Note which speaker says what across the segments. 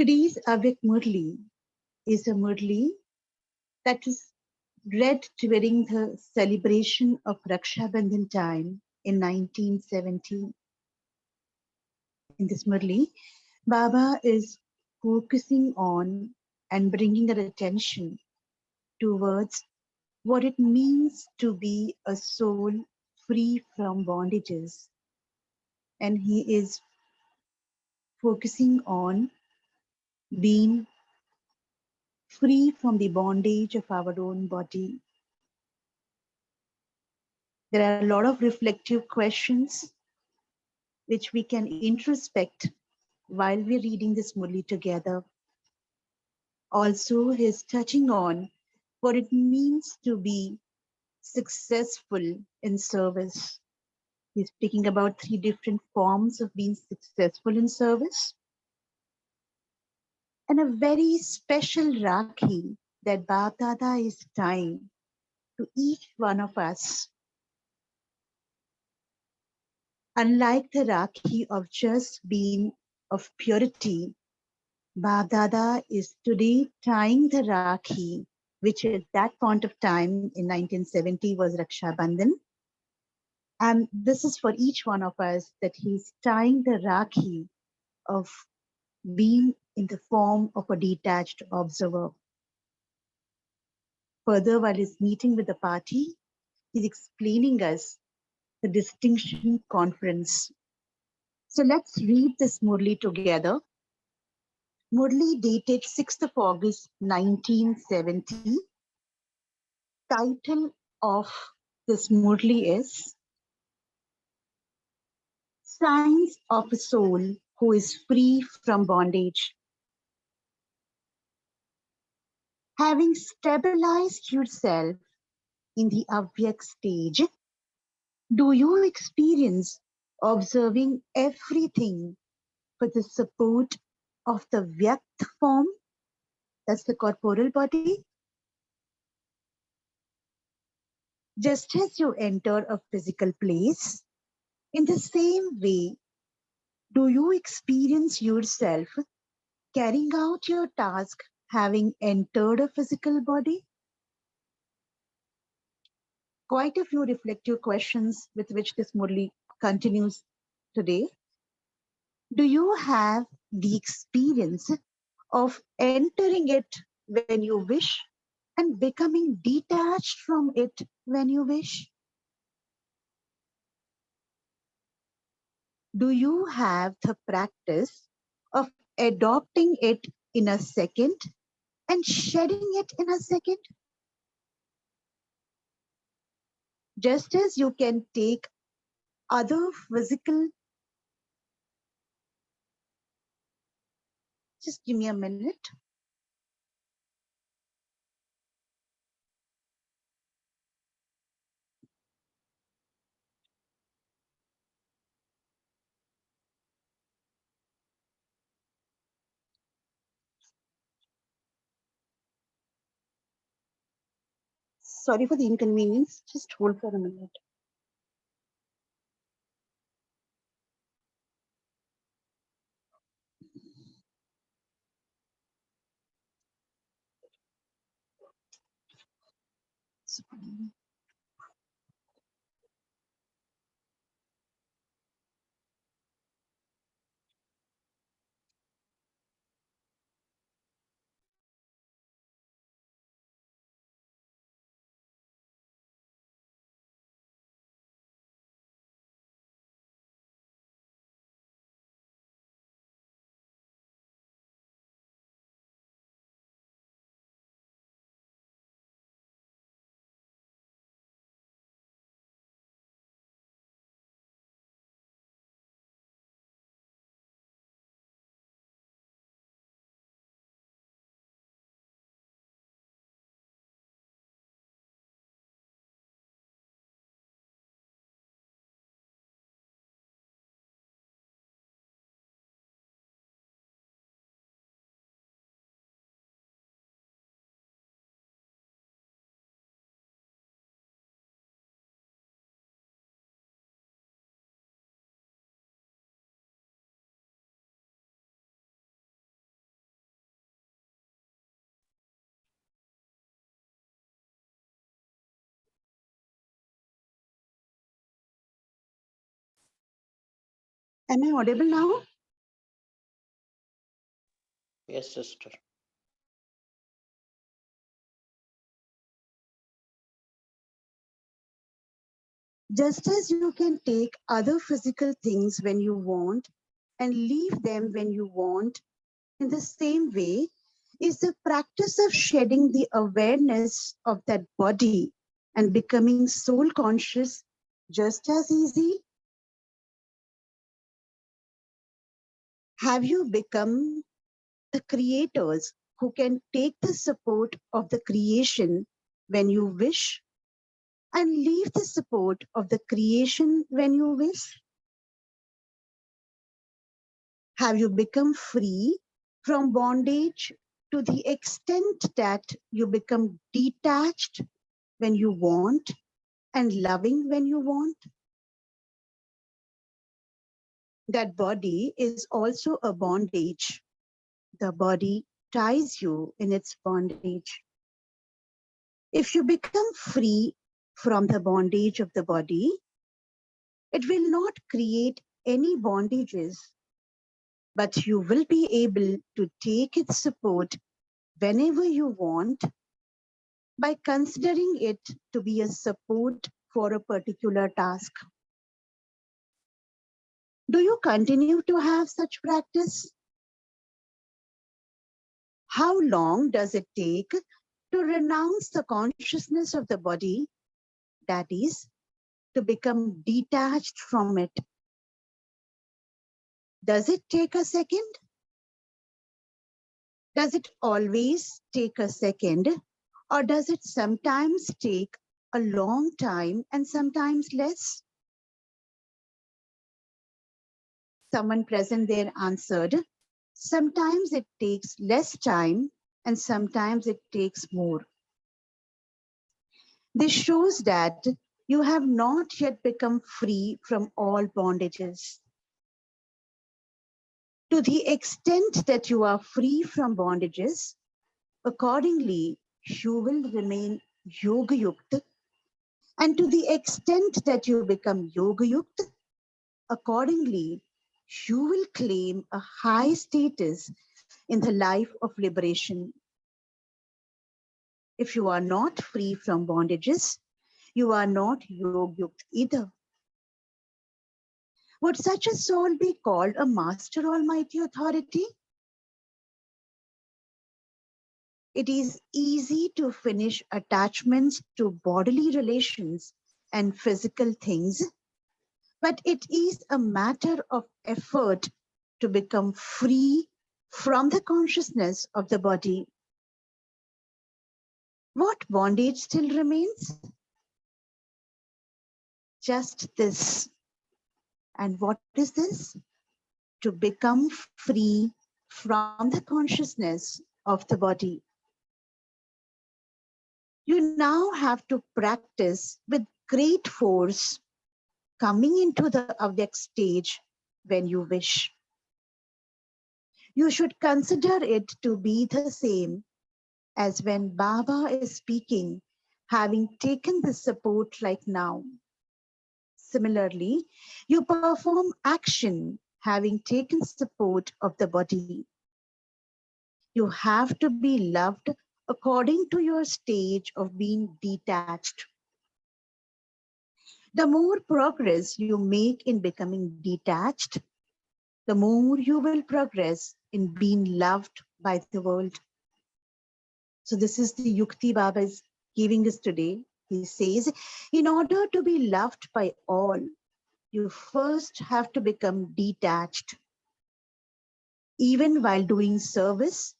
Speaker 1: Today's Avik Murli is a Murli that is read during the celebration of Raksha Bandhan time in 1917. In this Murli, Baba is focusing on and bringing our attention towards what it means to be a soul free from bondages. And he is focusing on being free from the bondage of our own body. There are a lot of reflective questions which we can introspect while we're reading this Murli together. Also, he's touching on what it means to be successful in service. He's speaking about three different forms of being successful in service and a very special Rakhi that Bap Dada is tying to each one of us. Unlike the Rakhi of just being of purity, Bap Dada is today tying the Rakhi, which at that point of time in 1970 was Raksha Bandhan. And this is for each one of us that he's tying the Rakhi of being in the form of a detached observer. Further, while he's meeting with the party, he's explaining us the distinction conference. So let's read this Murli together. Murli dated 6th of August 1970. Title of this Murli is Signs of a Soul Who is Free from Bondage. Having stabilized yourself in the Avyak stage, do you experience observing everything for the support of the Vyakt form? That's the corporeal body. Just as you enter a physical place, in the same way, do you experience yourself carrying out your task having entered a physical body? Quite a few reflective questions with which this Murli continues today. Do you have the experience of entering it when you wish and becoming detached from it when you wish? Do you have the practice of adopting it in a second and shedding it in a second? Just as you can take other physical, just give me a minute. Sorry for the inconvenience. Just hold for a minute. Sorry. Am I audible now?
Speaker 2: Yes, sister.
Speaker 1: Just as you can take other physical things when you want and leave them when you want, in the same way is the practice of shedding the awareness of that body and becoming soul conscious just as easy. Have you become the creators who can take the support of the creation when you wish and leave the support of the creation when you wish? Have you become free from bondage to the extent that you become detached when you want and loving when you want? That body is also a bondage. The body ties you in its bondage. If you become free from the bondage of the body, it will not create any bondages, but you will be able to take its support whenever you want by considering it to be a support for a particular task. Do you continue to have such practice? How long does it take to renounce the consciousness of the body, that is, to become detached from it? Does it take a second? Does it always take a second? Or does it sometimes take a long time and sometimes less? Someone present there answered, sometimes it takes less time and sometimes it takes more. This shows that you have not yet become free from all bondages. To the extent that you are free from bondages, accordingly, you will remain yoga yukta. And to the extent that you become yoga yukta, accordingly, you will claim a high status in the life of liberation. If you are not free from bondages, you are not yoga yukta either. Would such a soul be called a master almighty authority? It is easy to finish attachments to bodily relations and physical things, but it is a matter of effort to become free from the consciousness of the body. What bondage still remains? Just this. And what is this? To become free from the consciousness of the body. You now have to practice with great force coming into the avyakt stage when you wish. You should consider it to be the same as when Baba is speaking, having taken the support like now. Similarly, you perform action having taken support of the body. You have to be loved according to your stage of being detached. The more progress you make in becoming detached, the more you will progress in being loved by the world. So this is the Yukti Baba is giving us today. He says, in order to be loved by all, you first have to become detached. Even while doing service,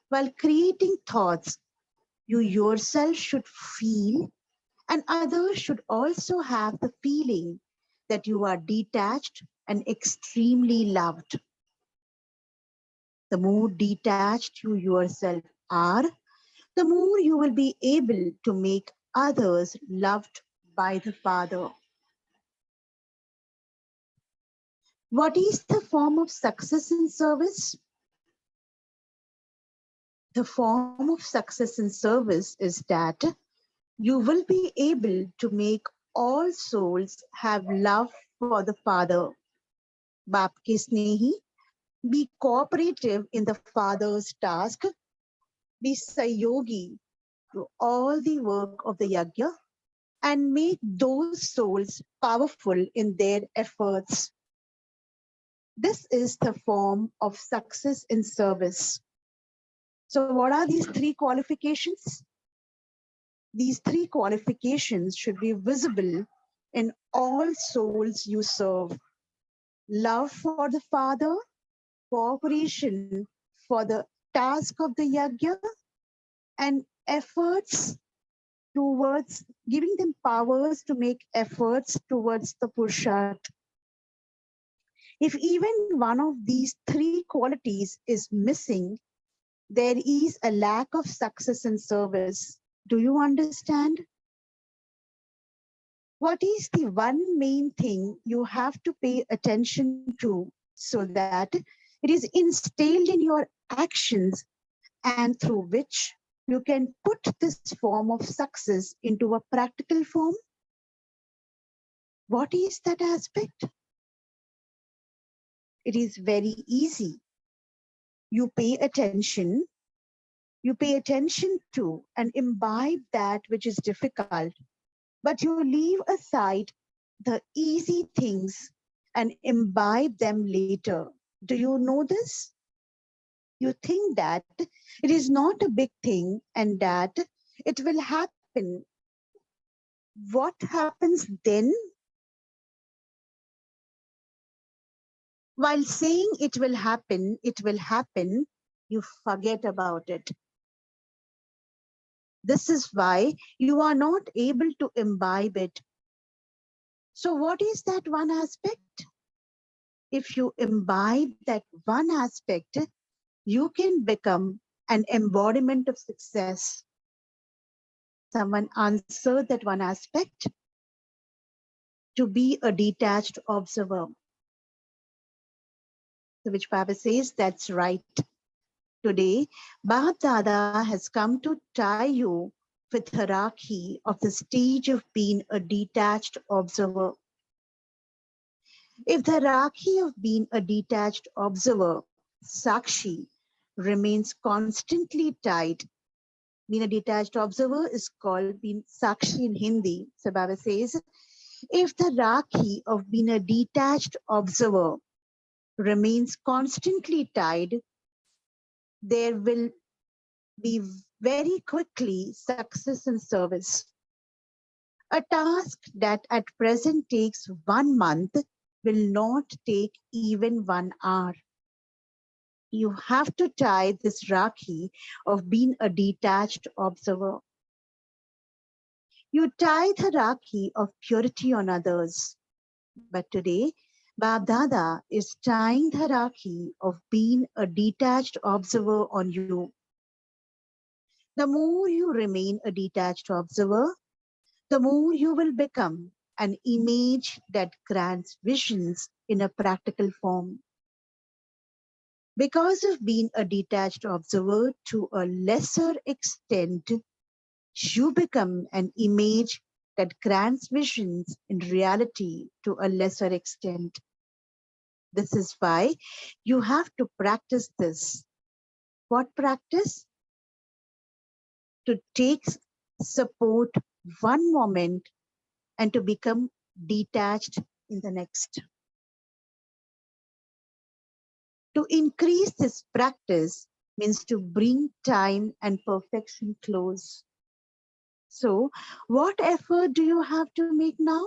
Speaker 1: while creating thoughts, you yourself should feel, and others should also have the feeling that you are detached and extremely loved. The more detached you yourself are, the more you will be able to make others loved by the Father. What is the form of success in service? The form of success in service is that you will be able to make all souls have love for the Father. बाप के स्नेही, be cooperative in the father's task, be sayogi to all the work of the yajna, and make those souls powerful in their efforts. This is the form of success in service. So, what are these three qualifications? These three qualifications should be visible in all souls you serve. Love for the Father, cooperation for the task of the yajna, and efforts towards giving them powers to make efforts towards the Purusharth. If even one of these three qualities is missing, there is a lack of success in service. Do you understand? What is the one main thing you have to pay attention to so that it is instilled in your actions and through which you can put this form of success into a practical form? What is that aspect? It is very easy. You pay attention to and imbibe that which is difficult, but you leave aside the easy things and imbibe them later. Do you know this? You think that it is not a big thing and that it will happen. What happens then? While saying it will happen, you forget about it. This is why you are not able to imbibe it. So, what is that one aspect? If you imbibe that one aspect, you can become an embodiment of success. Someone answered that one aspect: to be a detached observer. To which Baba says, that's right. Today, Bab Dada has come to tie you with a rakhi of the stage of being a detached observer. If the rakhi of being a detached observer, Sakshi, remains constantly tied, being a detached observer is called being Sakshi in Hindi. So Baba says, if the rakhi of being a detached observer remains constantly tied, there will be very quickly success in service. A task that at present takes 1 month will not take even 1 hour. You have to tie this rakhi of being a detached observer. You tie the rakhi of purity on others. But today, Bab Dada is tying the rakhi of being a detached observer on you. The more you remain a detached observer, the more you will become an image that grants visions in a practical form. Because of being a detached observer to a lesser extent, you become an image that grants visions in reality to a lesser extent. This is why you have to practice this. What practice? To take support one moment and to become detached in the next. To increase this practice means to bring time and perfection close. So, what effort do you have to make now?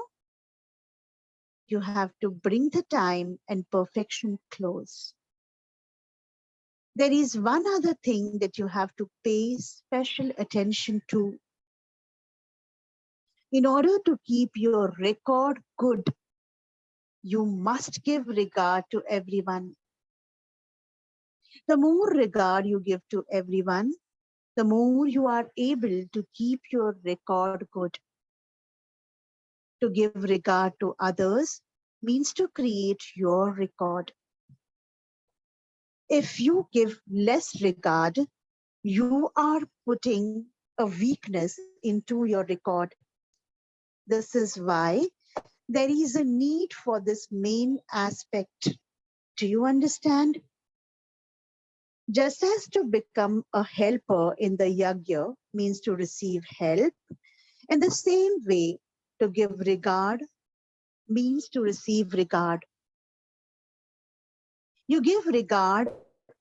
Speaker 1: You have to bring the time and perfection close. There is one other thing that you have to pay special attention to. In order to keep your record good, you must give regard to everyone. The more regard you give to everyone, the more you are able to keep your record good. To give regard to others means to create your record. If you give less regard, you are putting a weakness into your record. This is why there is a need for this main aspect. Do you understand? Just as to become a helper in the yajna means to receive help, in the same way, to give regard means to receive regard. You give regard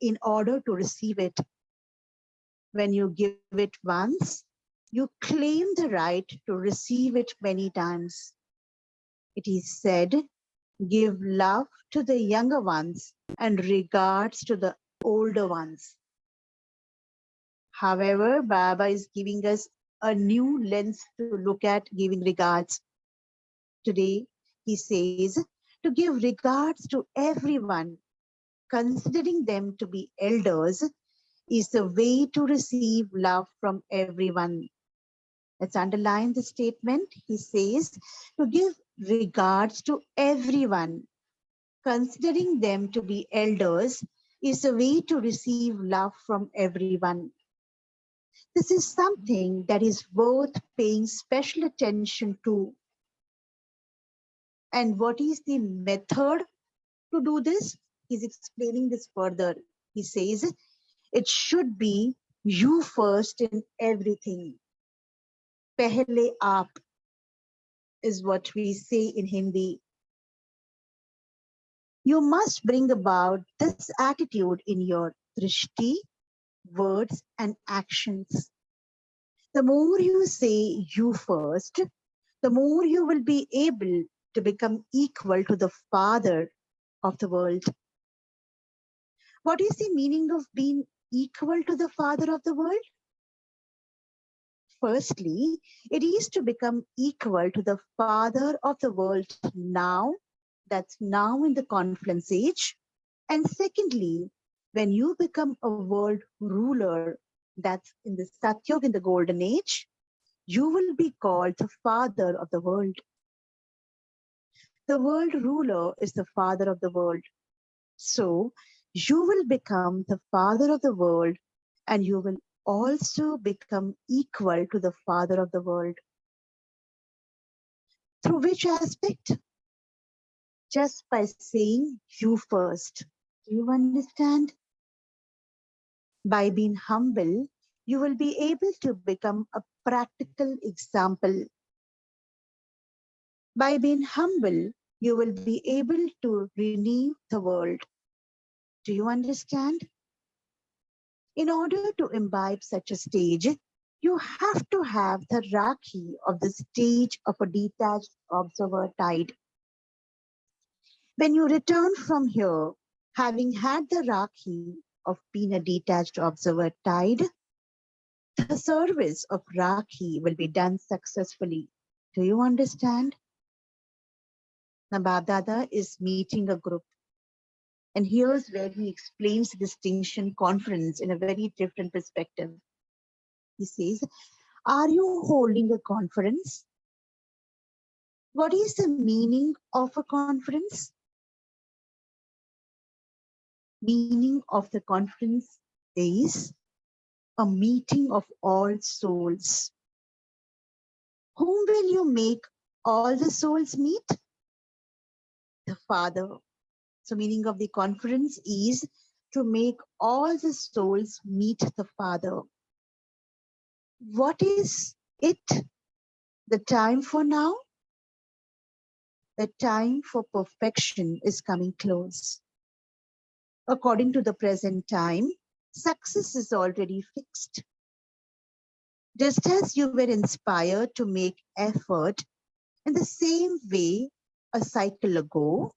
Speaker 1: in order to receive it. When you give it once, you claim the right to receive it many times. It is said, give love to the younger ones and regards to the older ones. However, Baba is giving us a new lens to look at giving regards. Today, he says to give regards to everyone, considering them to be elders, is the way to receive love from everyone. Let's underline the statement. He says to give regards to everyone, considering them to be elders, is a way to receive love from everyone. This is something that is worth paying special attention to. And what is the method to do this? He's explaining this further. He says it should be you first in everything. Pehle aap is what we say in Hindi. You must bring about this attitude in your drishti, words, and actions. The more you say you first, the more you will be able to become equal to the Father of the world. What is the meaning of being equal to the Father of the world? Firstly, it is to become equal to the Father of the world now, that's now in the confluence age. And secondly, when you become a world ruler, that's in the Satyug, in the golden age, you will be called the Father of the world. The world ruler is the Father of the world. So you will become the Father of the world, and you will also become equal to the Father of the world. Through which aspect? Just by saying you first. Do you understand? By being humble, you will be able to become a practical example. By being humble, you will be able to renew the world. Do you understand? In order to imbibe such a stage, you have to have the Rakhi of the stage of a detached observer tide. When you return from here, having had the Rakhi of being a detached observer tide, the service of Rakhi will be done successfully. Do you understand? Now, Babdada is meeting a group. And here's where he explains the distinction conference in a very different perspective. He says, are you holding a conference? What is the meaning of a conference? Meaning of the conference is a meeting of all souls. Whom will you make all the souls meet? The Father. So meaning of the conference is to make all the souls meet the Father. What is it? The time for now? The time for perfection is coming close. According to the present time, success is already fixed. Just as you were inspired to make effort in the same way a cycle ago,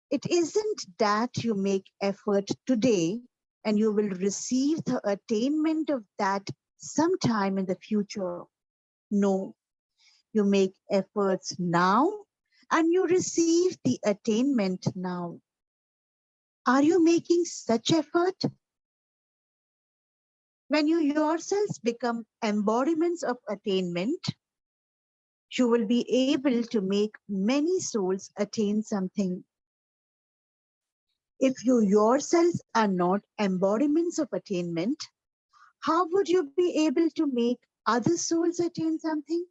Speaker 1: it isn't that you make effort today and you will receive the attainment of that sometime in the future. No, you make efforts now and you receive the attainment now. Are you making such effort? When you yourselves become embodiments of attainment, you will be able to make many souls attain something. If you yourselves are not embodiments of attainment, how would you be able to make other souls attain something?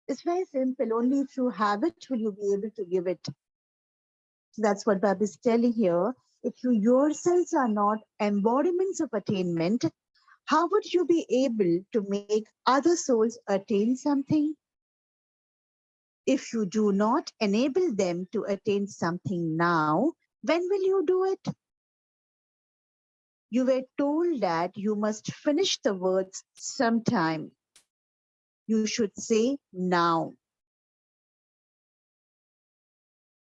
Speaker 1: It's very simple. Only through habit will you be able to give it. So that's what Bab is telling here. If you yourselves are not embodiments of attainment, how would you be able to make other souls attain something? If you do not enable them to attain something now, when will you do it? You were told that you must finish the words sometime. You should say now.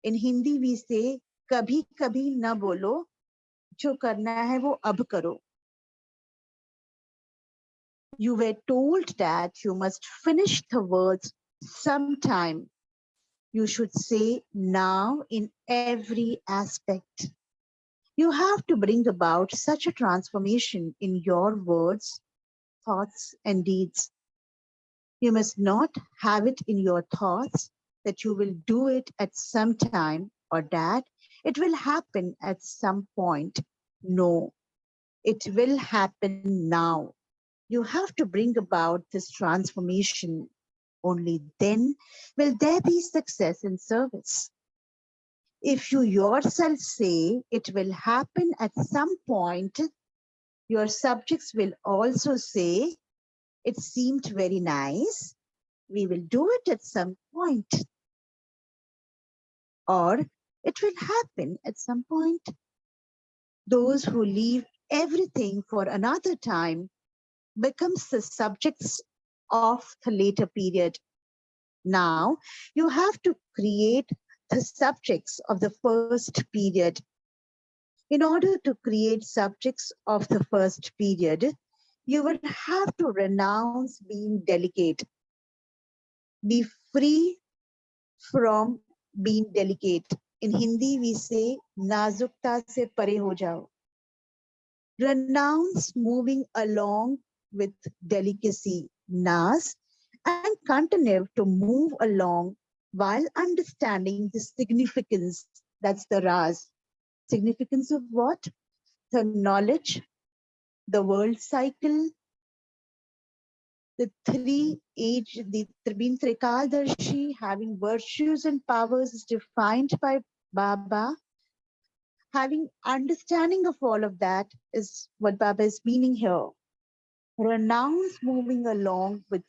Speaker 1: In Hindi we say kabhi kabhi na bolo, जो करना है वो अब करो. You were told that you must finish the words sometime. You should say now in every aspect. You have to bring about such a transformation in your words, thoughts, and deeds. You must not have it in your thoughts that you will do it at some time or that it will happen at some point. No, it will happen now. You have to bring about this transformation. Only then will there be success in service. If you yourself say it will happen at some point, your subjects will also say, it seemed very nice. We will do it at some point. Or it will happen at some point. Those who leave everything for another time becomes the subjects of the later period. Now, you have to create the subjects of the first period. In order to create subjects of the first period, you will have to renounce being delicate. Be free from being delicate. In Hindi, we say, nazukta se pare ho jao. Renounce moving along with delicacy, nas, and continue to move along while understanding the significance. That's the ras. Significance of what? The knowledge, the world cycle, the three age, the being Trikaldarshi, having virtues and powers is defined by Baba. Having understanding of all of that is what Baba is meaning here. Renounce moving along with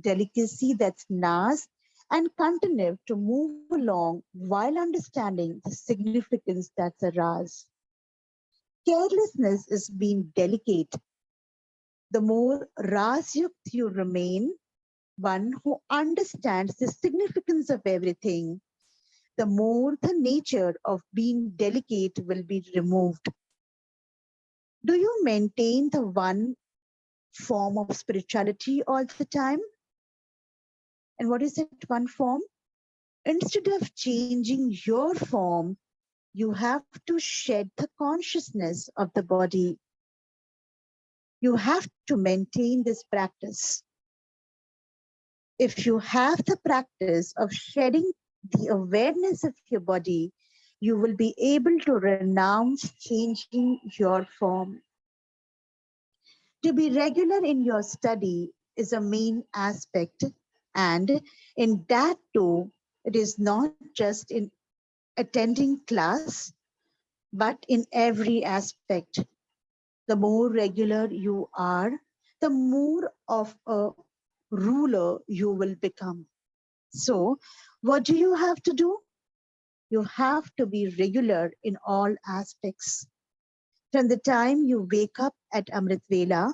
Speaker 1: delicacy, that's nas, and continue to move along while understanding the significance, that's a ras. Carelessness is being delicate. The more rasyukt you remain, one who understands the significance of everything, the more the nature of being delicate will be removed. Do you maintain the one form of spirituality all the time? And what is that one form? Instead of changing your form, you have to shed the consciousness of the body. You have to maintain this practice. If you have the practice of shedding the awareness of your body, you will be able to renounce changing your form. To be regular in your study is a main aspect, and in that too, it is not just in attending class, but in every aspect. The more regular you are, the more of a ruler you will become. So, what do you have to do? You have to be regular in all aspects. From the time you wake up at Amrit Vela,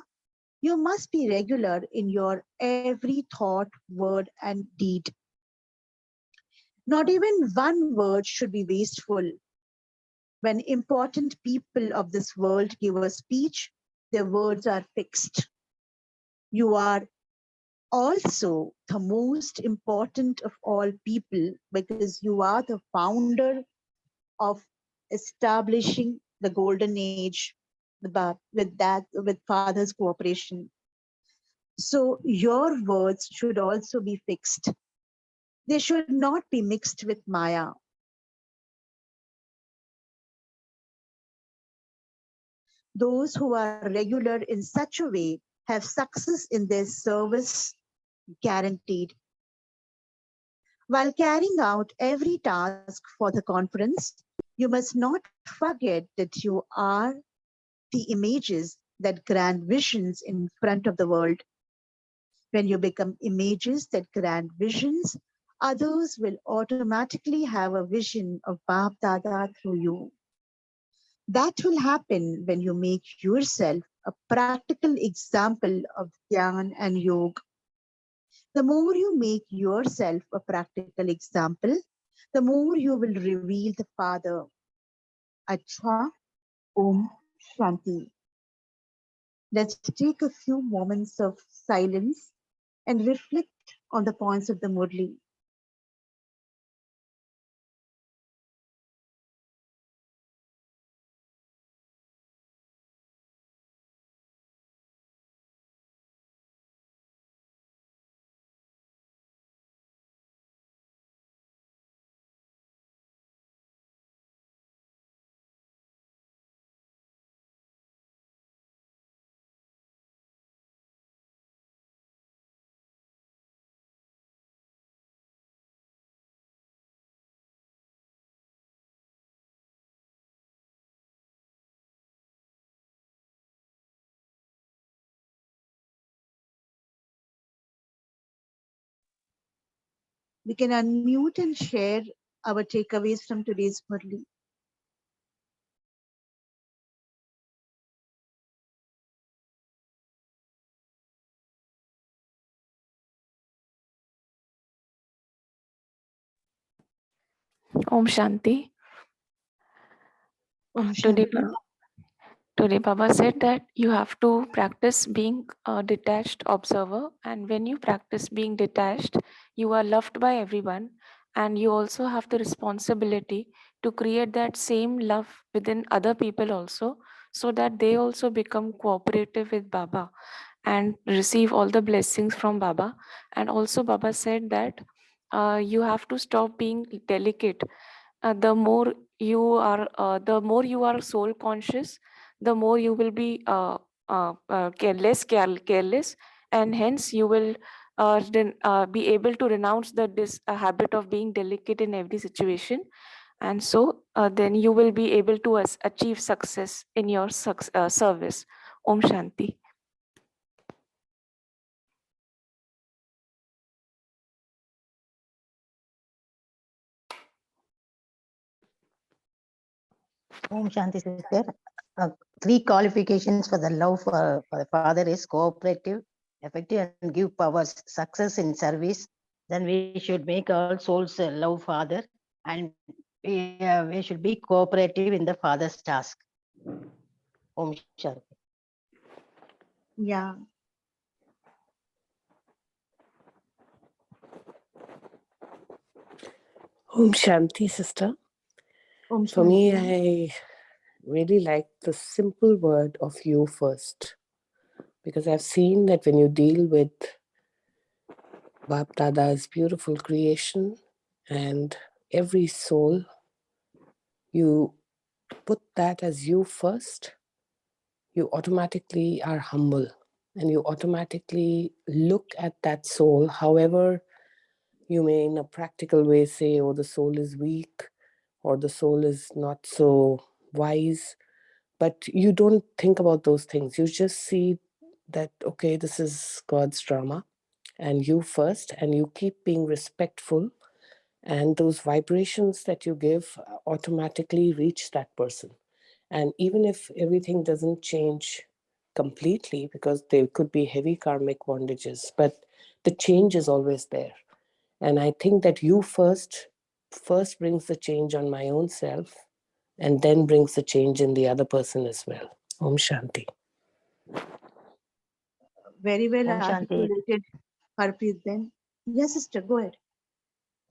Speaker 1: you must be regular in your every thought, word, and deed. Not even one word should be wasteful. When important people of this world give a speech, their words are fixed. You are also the most important of all people because you are the founder of establishing the golden age with father's cooperation. So your words should also be fixed. They should not be mixed with Maya. Those who are regular in such a way have success in their service guaranteed. While carrying out every task for the conference, you must not forget that you are the images that grant visions in front of the world. When you become images that grant visions, others will automatically have a vision of Bab Dada through you. That will happen when you make yourself a practical example of Dhyan and Yoga. The more you make yourself a practical example, the more you will reveal the Father. Acha Om Shanti. Let's take a few moments of silence and reflect on the points of the Murli. We can unmute and share our takeaways from today's Murli.
Speaker 3: Om Shanti.
Speaker 1: Om
Speaker 3: Today,
Speaker 1: Shanti.
Speaker 3: today, Baba said that you have to practice being a detached observer, and when you practice being detached, you are loved by everyone, and you also have the responsibility to create that same love within other people also, so that they also become cooperative with Baba and receive all the blessings from Baba. And also, Baba said that you have to stop being delicate. The more you are soul conscious, the more you will be careless, and hence you will be able to renounce the habit of being delicate in every situation, and so then you will be able to achieve success in your service. Om Shanti.
Speaker 2: Om Shanti sister. Three qualifications for the love for the father is cooperative, effective, and give powers, success in service. Then we should make all souls love father, and we should be cooperative in the father's task. Om Shanti.
Speaker 1: Yeah.
Speaker 4: Om Shanti, sister.
Speaker 1: Om
Speaker 4: For me,
Speaker 1: Shanti.
Speaker 4: I really like the simple word of you first, because I've seen that when you deal with Bap Dada's beautiful creation and every soul, you put that as you first, you automatically are humble and you automatically look at that soul. However, you may in a practical way say, oh, the soul is weak or the soul is not so wise. But you don't think about those things. You just see that, okay, this is God's drama, and you first, and you keep being respectful. And those vibrations that you give automatically reach that person. And even if everything doesn't change completely, because there could be heavy karmic bondages, but the change is always there. And I think that you first brings the change on my own self, and then brings the change in the other person as well. Om Shanti.
Speaker 1: Very well
Speaker 2: Om Shanti.
Speaker 1: articulated, Harpreet then. Yes, sister, go ahead.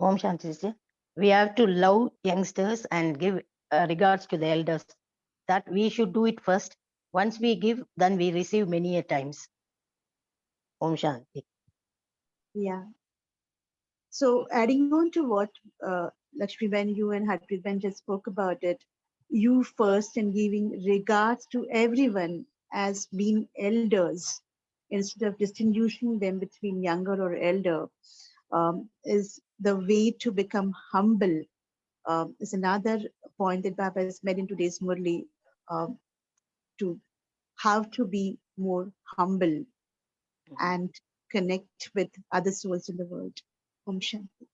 Speaker 2: Om Shanti sister. We have to love youngsters and give regards to the elders. That we should do it first. Once we give, then we receive many a times. Om Shanti.
Speaker 1: Yeah. So adding on to what Lakshmi Ben, you and Harpreet Ben just spoke about it, you first and giving regards to everyone as being elders instead of distinguishing them between younger or elder. is the way to become humble. Is another point that Baba has made in today's Murli, um, to how to be more humble and connect with other souls in the world. Om Shanti.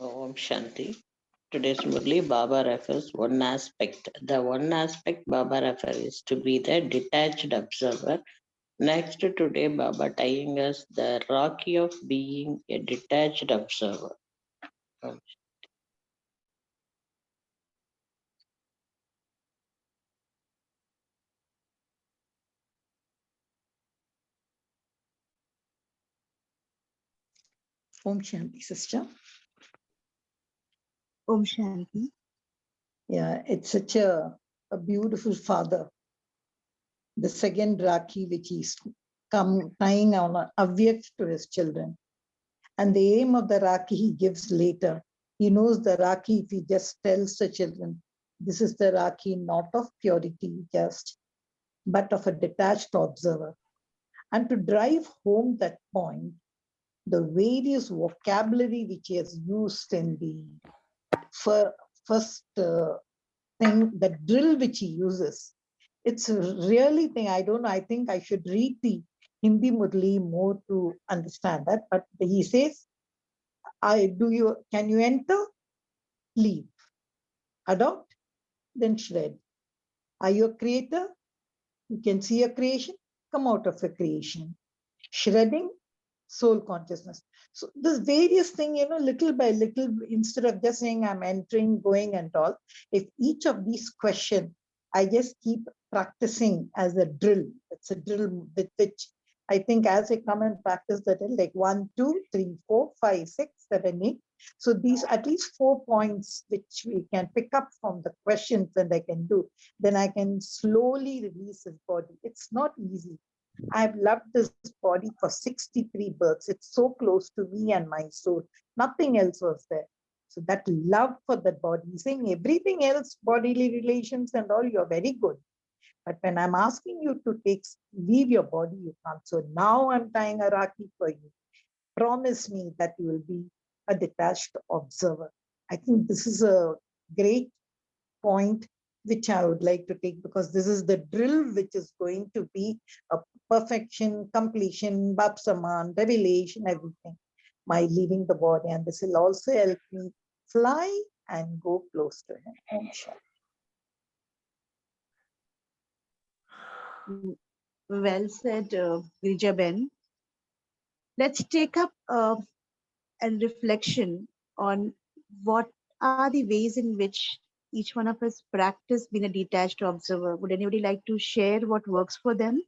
Speaker 5: Om Shanti. Today's Murli Baba refers one aspect. The one aspect Baba refers is to be the detached observer. Next, today Baba tying us the Rocky of being a detached observer. Om
Speaker 6: Om Shanti, sister.
Speaker 1: Om Shanti.
Speaker 6: Yeah, it's such a beautiful father. The second Rakhi, which he's come tying on a Avyakt to his children. And the aim of the Rakhi he gives later. He knows the Rakhi, if he just tells the children, this is the Rakhi not of purity just, but of a detached observer. And to drive home that point, the various vocabulary which he has used in the first thing, the drill which he uses, it's a really thing. I don't know. I think I should read the Hindi Murli more to understand that. But he says, can you enter? Leave. Adopt? Then shred. Are you a creator? You can see a creation, come out of a creation. Shredding, soul consciousness. So this various thing, little by little, instead of just saying I'm entering, going and all, if each of these questions, I just keep practicing as a drill. It's a drill with which I think as I come and practice the drill, like 1, 2, 3, 4, 5, 6, 7, 8. So these at least 4 points which we can pick up from the questions and I can do, then I can slowly release his body. It's not easy. I've loved this body for 63 births. It's so close to me and my soul. Nothing else was there. So that love for the body, saying everything else, bodily relations and all, you're very good. But when I'm asking you to leave your body, you can't. So now I'm tying a Rakhi for you. Promise me that you will be a detached observer. I think this is a great point which I would like to take, because this is the drill which is going to be a perfection, completion, Bapsaman, revelation, everything. My leaving the body, and this will also help me fly and go close to him. Om Shanti.
Speaker 1: Well said, Girija Ben. Let's take up a reflection on what are the ways in which each one of us practice being a detached observer. Would anybody like to share what works for them?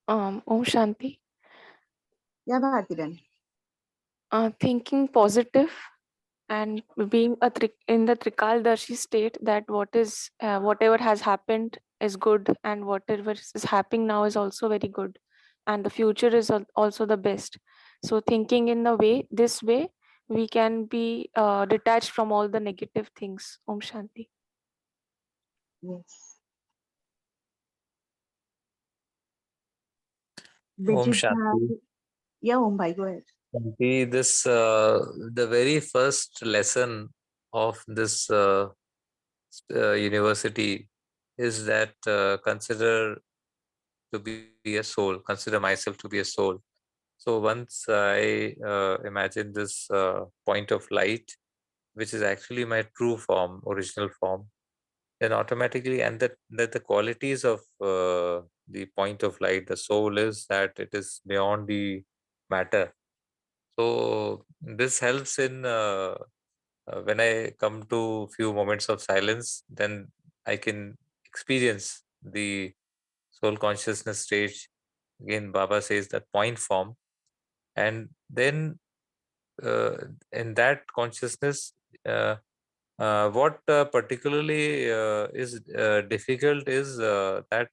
Speaker 3: Om Shanti.
Speaker 1: Yeah, Bharti.
Speaker 3: Thinking positive and being in the Trikaldarshi state, that whatever has happened is good, and whatever is happening now is also very good, and the future is also the best. So thinking in this way, we can be detached from all the negative things. Om Shanti.
Speaker 1: Yes.
Speaker 7: Om
Speaker 1: Bijit
Speaker 7: Shanti.
Speaker 1: Bharti. Yeah, Bhai, go ahead.
Speaker 7: Shanti, this the very first lesson of this university is that consider to be a soul, consider myself to be a soul. So once I imagine this point of light, which is actually my true form, original form, then automatically, and that the qualities of the point of light, the soul, is that it is beyond the matter. So this helps in when I come to few moments of silence, then I can experience the soul consciousness stage. Again, Baba says that point form, and then uh, in that consciousness, uh, What particularly is difficult is that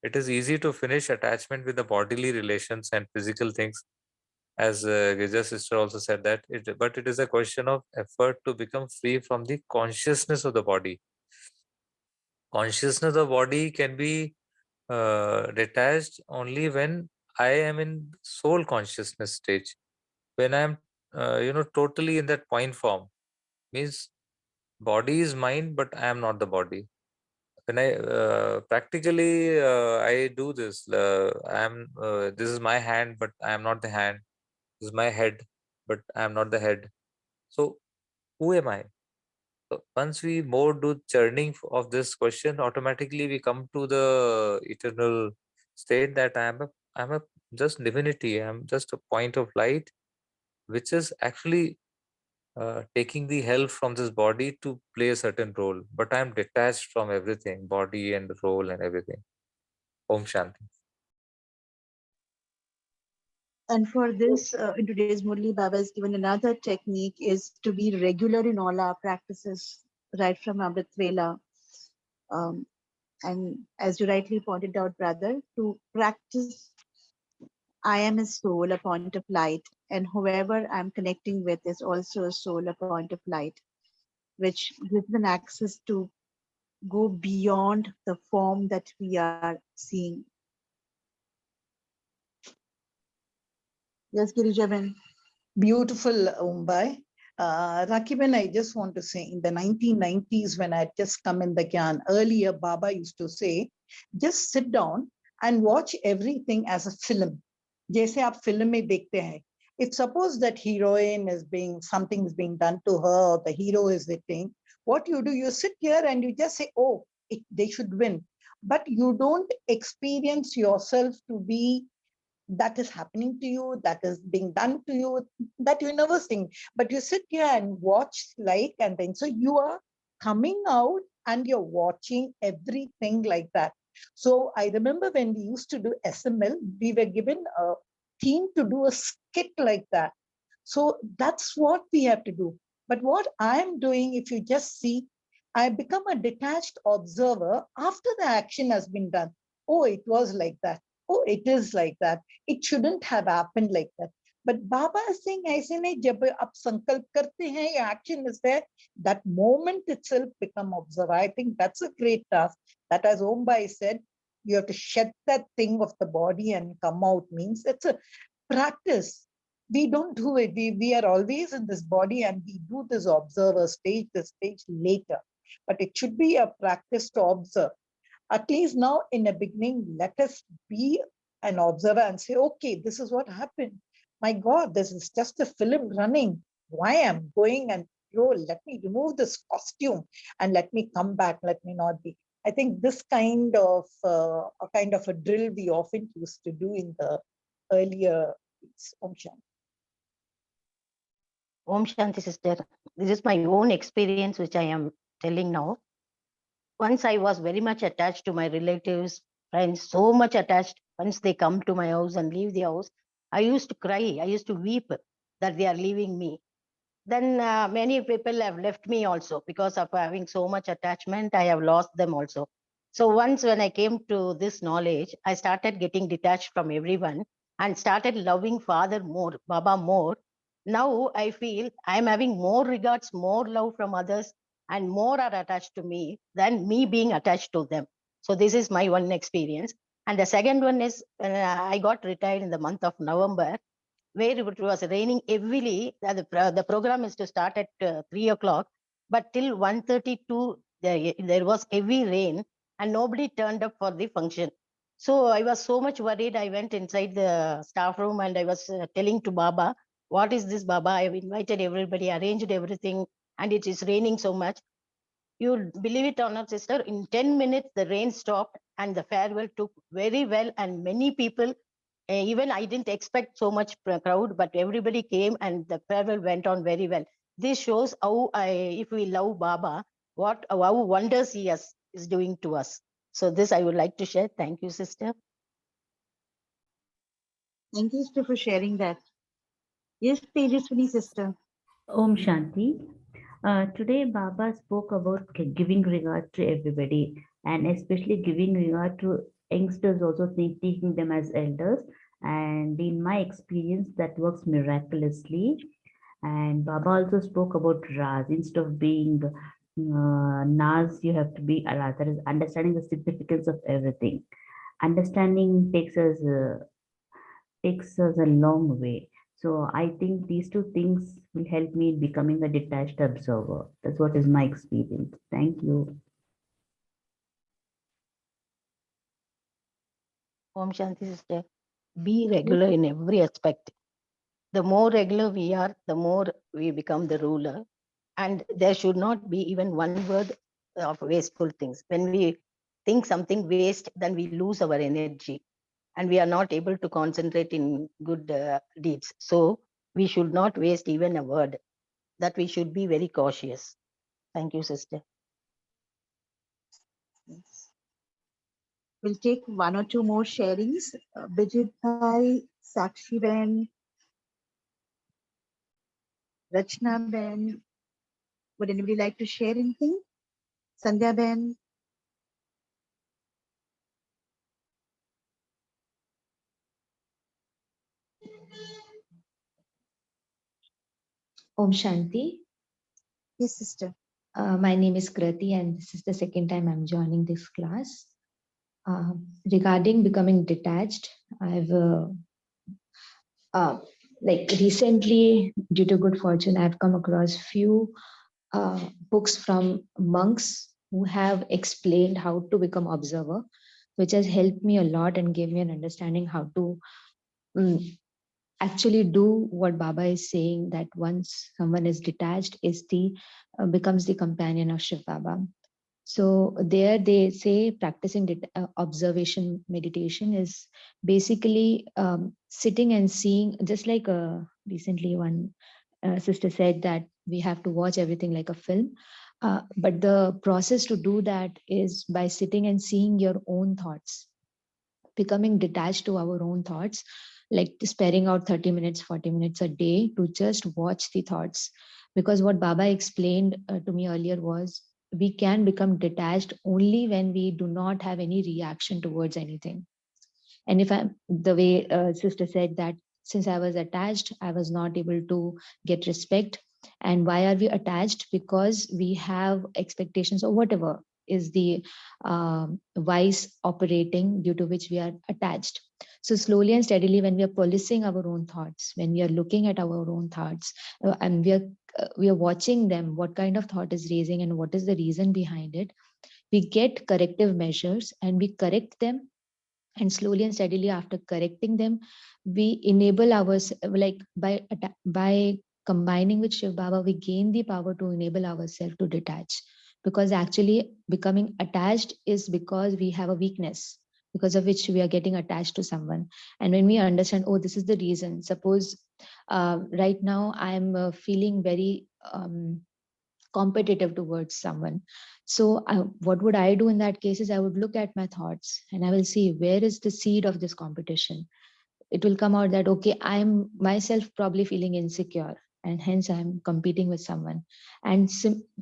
Speaker 7: it is easy to finish attachment with the bodily relations and physical things, as Gija sister also said that. But it is a question of effort to become free from the consciousness of the body. Consciousness of body can be detached only when I am in soul consciousness stage. When I am, totally in that point form, means body is mine, but I am not the body. When I practically I do this, this is my hand, but I am not the hand. This is my head, but I am not the head. So who am I? So once we more do churning of this question, automatically we come to the eternal state that I'm a just divinity. I'm just a point of light, which is actually taking the help from this body to play a certain role. But I'm detached from everything, body and role and everything. Om Shanti.
Speaker 1: And for this, in today's Murli, Baba has given another technique is to be regular in all our practices, right from Amrit Vela. And as you rightly pointed out, brother, to practice I am a soul, a point of light, and whoever I'm connecting with is also a soul, a point of light, which gives them access to go beyond the form that we are seeing. Yes, Girijaben.
Speaker 6: Beautiful, Mumbai. Rakiben, I just want to say, in the 1990s, when I had just come in the Gyan, earlier Baba used to say, just sit down and watch everything as a film. जैसे आप film में देखते हैं. If suppose that heroine is something is being done to her, or the hero is hitting, what you do, you sit here and you just say, oh, they should win. But you don't experience yourself to be that is happening to you, that is being done to you, that you never sing. But you sit here and watch like, and then so you are coming out and you're watching everything like that. So I remember when we used to do SML, we were given a theme to do a skit like that. So that's what we have to do. But what I'm doing, if you just see, I become a detached observer after the action has been done. Oh, it was like that. Oh, it is like that. It shouldn't have happened like that. But Baba is saying, ऐसे नहीं, जब आप संकल्प करते हैं, action is there, that moment itself become observer. I think that's a great task. That, as Ombai said, you have to shed that thing of the body and come out, means it's a practice. We don't do it. We are always in this body and we do this observer stage, the stage later. But it should be a practice to observe. At least now in the beginning, let us be an observer and say, okay, this is what happened. My God, this is just a film running. Why am I going and let me remove this costume and let me come back, let me not be. I think this kind of a drill we often used to do in the earlier Om Shanti.
Speaker 2: Om Shanti, sister. This is my own experience, which I am telling now. Once I was very much attached to my relatives, friends, so much attached. Once they come to my house and leave the house, I used to cry. I used to weep that they are leaving me. Then many people have left me also because of having so much attachment. I have lost them also. So once when I came to this knowledge, I started getting detached from everyone and started loving Father more, Baba more. Now I feel I'm having more regards, more love from others, and more are attached to me than me being attached to them. So this is my one experience. And the second one is I got retired in the month of November, where it was raining heavily. The program is to start at 3 o'clock, but till 1:32, there was heavy rain and nobody turned up for the function. So I was so much worried. I went inside the staff room and I was telling to Baba, what is this, Baba? I have invited everybody, arranged everything, and it is raining so much. You believe it or not, sister, in 10 minutes, the rain stopped and the farewell took very well. And many people, even I didn't expect so much crowd, but everybody came and the farewell went on very well. This shows how if we love Baba, how wonders he is doing to us. So this I would like to share. Thank you, sister.
Speaker 1: Thank you, sister, for sharing that. Yes, Tejaswini, sister.
Speaker 8: Om Shanti. Today, Baba spoke about giving regard to everybody, and especially giving regard to youngsters, also taking them as elders. And in my experience, that works miraculously. And Baba also spoke about Raz. Instead of being Nas, you have to be Raz. That is understanding the significance of everything. Understanding takes us a long way. So I think these two things will help me in becoming a detached observer. That's what is my experience. Thank you.
Speaker 2: Om Shanti sister. Be regular in every aspect. The more regular we are, the more we become the ruler. And there should not be even one word of wasteful things. When we think something waste, then we lose our energy and we are not able to concentrate in good deeds. So we should not waste even a word. That we should be very cautious. Thank you, sister.
Speaker 1: Yes. We'll take one or two more sharings. Bijit Bhai, Sakshi Ben, Rachna Ben. Would anybody like to share anything? Sandhya Ben.
Speaker 9: Om Shanti.
Speaker 1: Yes, sister.
Speaker 9: My name is Krati, and this is the second time I'm joining this class. Regarding becoming detached, I've like recently, due to good fortune, I've come across few books from monks who have explained how to become observer, which has helped me a lot and gave me an understanding how to actually do what Baba is saying, that once someone is detached, becomes the companion of Shiv Baba. So there they say practicing observation meditation is basically sitting and seeing, just like recently one sister said that we have to watch everything like a film. But the process to do that is by sitting and seeing your own thoughts, becoming detached to our own thoughts, like sparing out 30 minutes, 40 minutes a day to just watch the thoughts. Because what Baba explained to me earlier was we can become detached only when we do not have any reaction towards anything. And if I'm the way sister said that since I was attached, I was not able to get respect. And why are we attached? Because we have expectations or whatever is the vice operating due to which we are attached. So slowly and steadily, when we are policing our own thoughts, when we are looking at our own thoughts, and we are watching them, what kind of thought is raising and what is the reason behind it, we get corrective measures and we correct them, and slowly and steadily after correcting them, we enable ourselves, like by combining with Shiv Baba, we gain the power to enable ourselves to detach. Because actually becoming attached is because we have a weakness, because of which we are getting attached to someone. And when we understand, oh, this is the reason. Suppose right now I'm feeling very competitive towards someone. So what would I do in that case is I would look at my thoughts and I will see where is the seed of this competition. It will come out that, okay, I'm myself probably feeling insecure and hence I'm competing with someone. And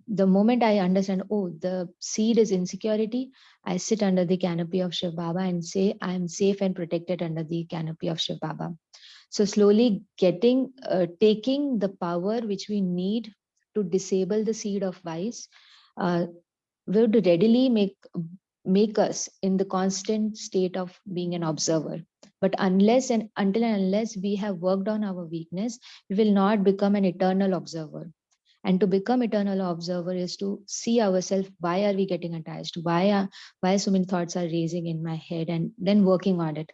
Speaker 9: the moment I understand, oh, the seed is insecurity, I sit under the canopy of Shiv Baba and say, I'm safe and protected under the canopy of Shiv Baba. So slowly taking the power which we need to disable the seed of vice uh, would readily make us in the constant state of being an observer. But until and unless we have worked on our weakness, we will not become an eternal observer. And to become eternal observer is to see ourselves, why are we getting attached, why so many thoughts are raising in my head, and then working on it.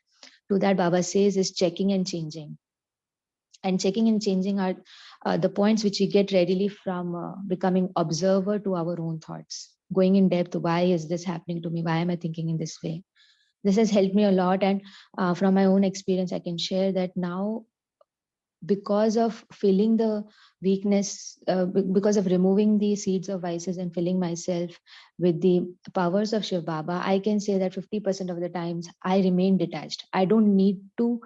Speaker 9: To that, Baba says, is checking and changing. And checking and changing are the points which we get readily from becoming observer to our own thoughts, going in depth, why is this happening to me, why am I thinking in this way. This has helped me a lot. And from my own experience, I can share that now, because of filling the weakness, because of removing the seeds of vices and filling myself with the powers of Shiv Baba, I can say that 50% of the times I remain detached. I don't need to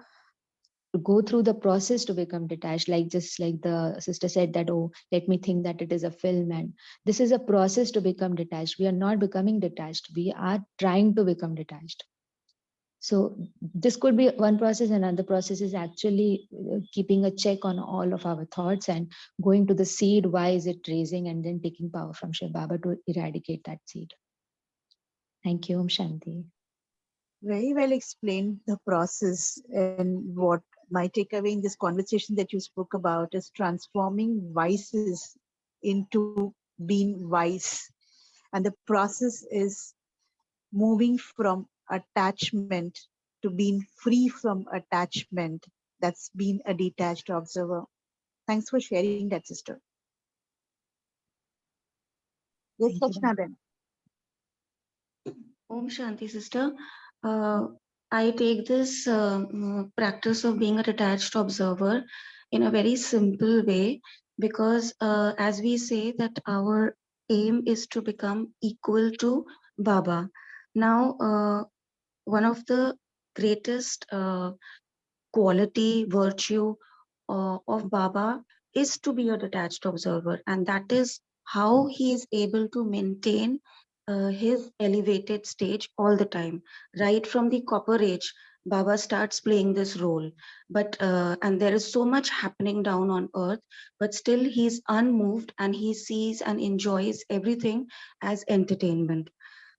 Speaker 9: go through the process to become detached, like just like the sister said that, oh, let me think that it is a film, and this is a process to become detached. We are not becoming detached, we are trying to become detached. So this could be one process. Another process is actually keeping a check on all of our thoughts and going to the seed, why is it raising, and then taking power from Shiv Baba to eradicate that seed. Thank you. Om Shanti.
Speaker 1: Very well explained the process, and what my takeaway in this conversation that you spoke about is transforming vices into being wise. And the process is moving from attachment to being free from attachment. That's being a detached observer. Thanks for sharing that, sister. Yes,
Speaker 9: Thank you.
Speaker 1: Sachna Ben.
Speaker 10: Om Shanti, sister. I take this practice of being a detached observer in a very simple way, because as we say that our aim is to become equal to Baba. Now, one of the greatest quality, virtue of Baba is to be a detached observer, and that is how he is able to maintain his elevated stage all the time. Right from the copper age, Baba starts playing this role, but and there is so much happening down on earth, but still he's unmoved and he sees and enjoys everything as entertainment.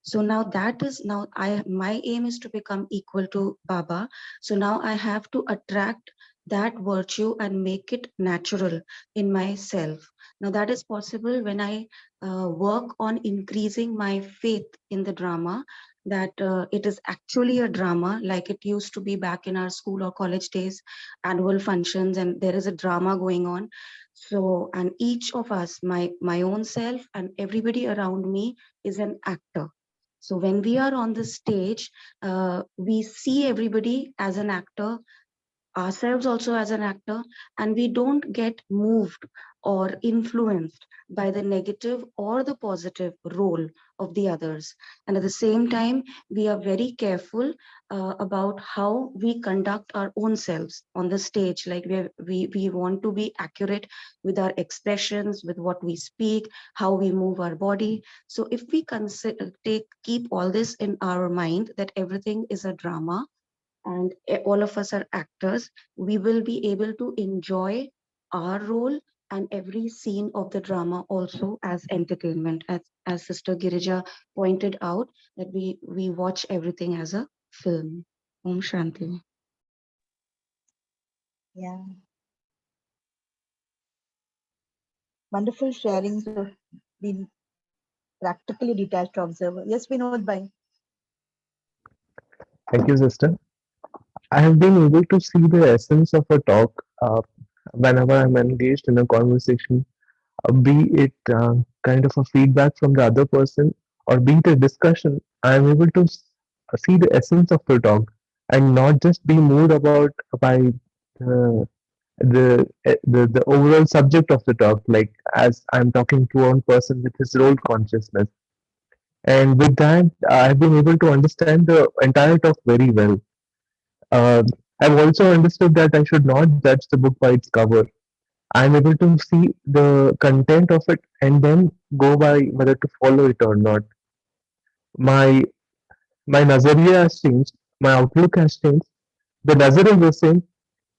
Speaker 10: So now that is now my aim is to become equal to Baba. So now I have to attract that virtue and make it natural in myself. Now that is possible when I work on increasing my faith in the drama, that it is actually a drama like it used to be back in our school or college days, annual functions, and there is a drama going on. So, and each of us, my own self and everybody around me is an actor. So when we are on the stage, we see everybody as an actor, ourselves also as an actor, and we don't get moved or influenced by the negative or the positive role of the others. And at the same time, we are very careful about how we conduct our own selves on the stage. Like we want to be accurate with our expressions, with what we speak, how we move our body. So if we keep all this in our mind, that everything is a drama, and all of us are actors, we will be able to enjoy our role and every scene of the drama also as entertainment. As Sister Girija pointed out, that we watch everything as a film. Om Shanti.
Speaker 1: Yeah. Wonderful sharings of being practically detached observer. Yes, Vinod Bhai.
Speaker 11: Thank you, sister. I have been able to see the essence of a talk whenever I'm engaged in a conversation, be it kind of a feedback from the other person or be it a discussion. I'm able to see the essence of the talk and not just be moved about by the overall subject of the talk, like as I'm talking to one person with his role consciousness. And with that, I've been able to understand the entire talk very well. Uh, I've also understood that I should not judge the book by its cover. I'm able to see the content of it and then go by whether to follow it or not. My my nazariya has changed, my outlook has changed. The nazar is the same,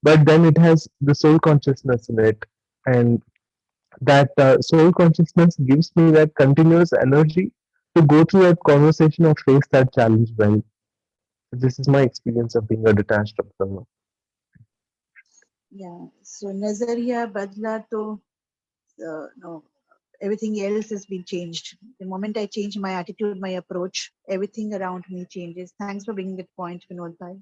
Speaker 11: but then it has the soul consciousness in it, and that soul consciousness gives me that continuous energy to go through that conversation or face that challenge well. This is my experience of being a detached observer.
Speaker 1: Yeah. So Nazariya Badla to no, everything else has been changed. The moment I change my attitude, my approach, everything around me changes. Thanks for bringing that point, Vinod Bhai.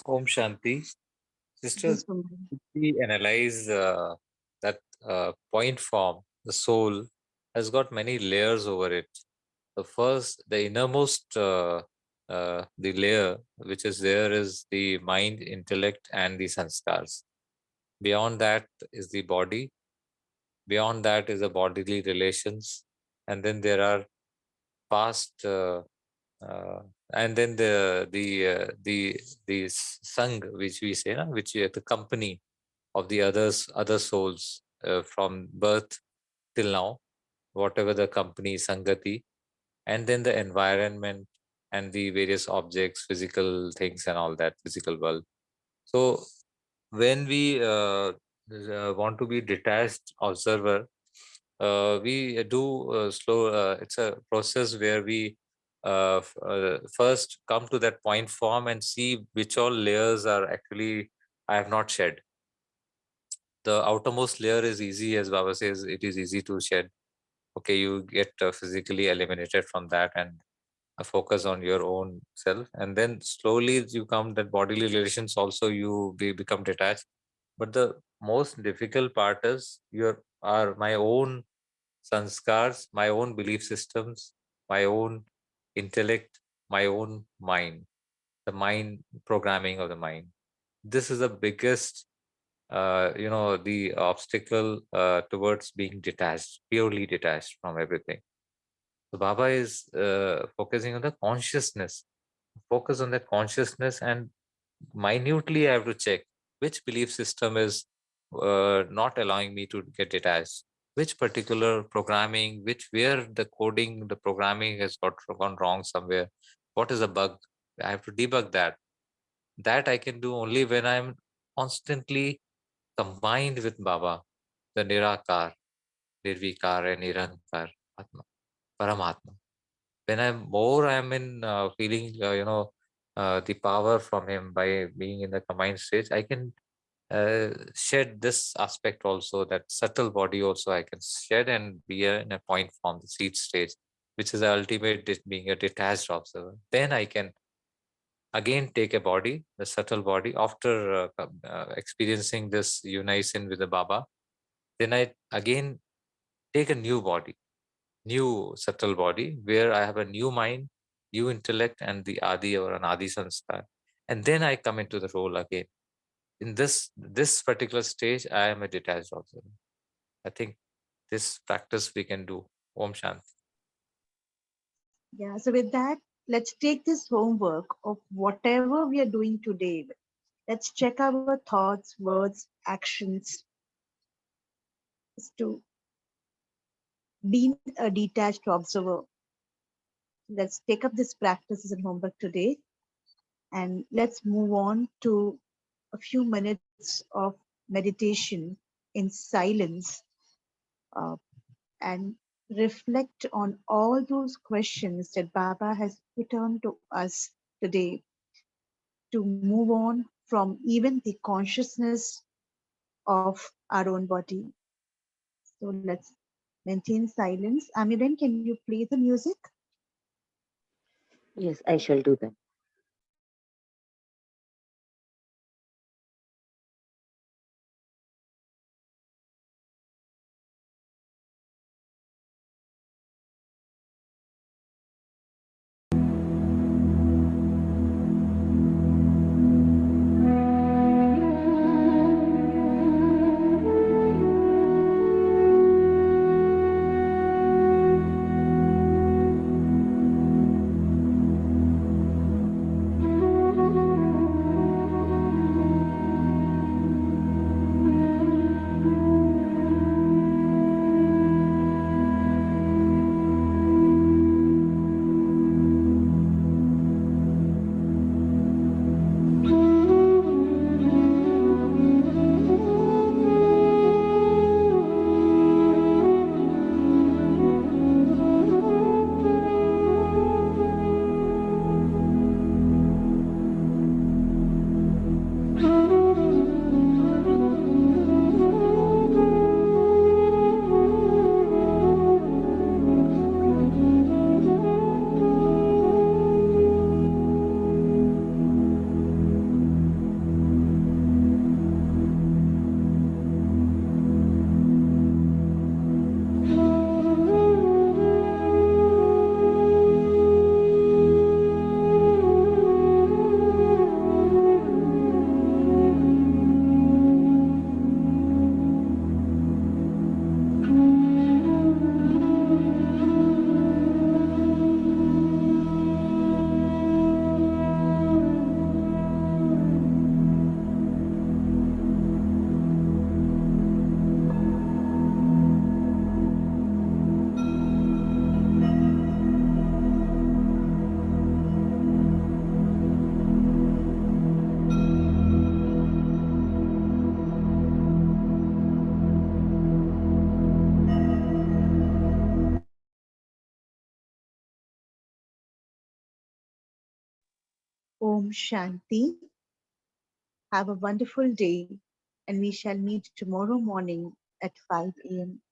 Speaker 7: Om Shanti. Sister,
Speaker 1: Yes, Vinod.
Speaker 7: if we analyze that point form, the soul has got many layers over it. The first, the innermost the layer which is there is the mind, intellect, and the sanskars. Beyond that is the body. Beyond that is the bodily relations, and then there are past, and then the sang, which we say, which is the company of the other souls from birth till now, whatever the company, sangati, and then the environment and the various objects, physical things, and all that physical world. So when we want to be detached observer, we do slow. It's a process where we first come to that point form and see which all layers are actually I have not shed. The outermost layer is easy, as Baba says, it is easy to shed. Okay, you get physically eliminated from that and focus on your own self, and then slowly you come that bodily relations also you become detached. But the most difficult part is your are my own sanskars, my own belief systems, my own intellect, my own mind, the mind programming of the mind. This is the biggest the obstacle towards being detached, purely detached from everything. So Baba is focusing on the consciousness. Focus on that consciousness, and minutely I have to check which belief system is not allowing me to get detached. Which particular programming, where the coding, the programming has gone wrong somewhere. What is a bug? I have to debug that. That I can do only when I'm constantly combined with Baba, the Nirakar, Nirvikar, and Nirankar, Atma, Paramatma. When I'm in feeling, the power from him by being in the combined stage, I can shed this aspect also, that subtle body also I can shed and be in a point form, the seed stage, which is the ultimate being a detached observer. Then I can again take a body, the subtle body, after experiencing this unison with the Baba. Then I again take a new body, new subtle body, where I have a new mind, new intellect, and the Adi or an Adi Sanskar. And then I come into the role again. In this particular stage, I am a detached observer. I think this practice we can do. Om Shanti.
Speaker 1: Yeah, so with that, let's take this homework of whatever we are doing today. Let's check our thoughts, words, actions to being a detached observer. Let's take up this practice as a homework today, and let's move on to a few minutes of meditation in silence, uh, and reflect on all those questions that Baba has put on to us today, to move on from even the consciousness of our own body. So let's maintain silence. Amiren, can you play the music?
Speaker 12: Yes, I shall do that.
Speaker 1: Om Shanti. Have a wonderful day, and we shall meet tomorrow morning at 5 a.m.